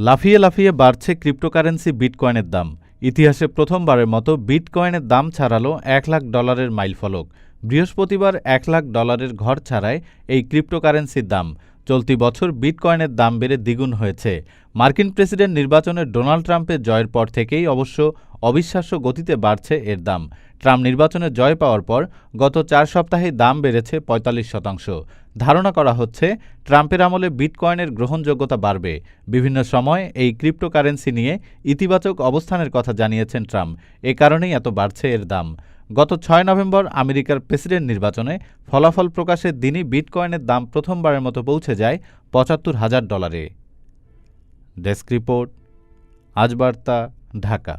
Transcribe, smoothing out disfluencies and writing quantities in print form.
লাফিয়ে লাফিয়ে বাড়ছে ক্রিপ্টোকারেন্সি বিটকয়েনের দাম। ইতিহাসে প্রথমবারের মতো বিটকয়েনের দাম ছাড়ালো $1,00,000 মাইলফলক। বৃহস্পতিবার $1,00,000 ঘর ছাড়ায় এই ক্রিপ্টোকারেন্সির দাম। চলতি বছর বিটকয়েনের দাম বেড়ে দ্বিগুণ হয়েছে। মার্কিন প্রেসিডেন্ট নির্বাচনে ডোনাল্ড ট্রাম্পের জয়ের পর থেকেই অবশ্য অবিশ্বাস্য গতিতে বাড়ছে এর দাম। ট্রাম্প নির্বাচনে জয় পাওয়ার পর গত 4 সপ্তাহেই দাম বেড়েছে 45%। ধারণা করা হচ্ছে ট্রাম্পের আমলে বিটকয়েনের গ্রহণযোগ্যতা বাড়বে। বিভিন্ন সময় এই ক্রিপ্টোকারেন্সি নিয়ে ইতিবাচক অবস্থানের কথা জানিয়েছেন ট্রাম্প। এ কারণেই এত বাড়ছে এর দাম। গত 6 নভেম্বর আমেরিকার প্রেসিডেন্ট নির্বাচনে ফলাফল প্রকাশের দিনই বিটকয়েনের দাম প্রথমবারের মতো পৌঁছে যায় $75,000। ডেস্ক রিপোর্ট, আজ বার্তা, ঢাকা।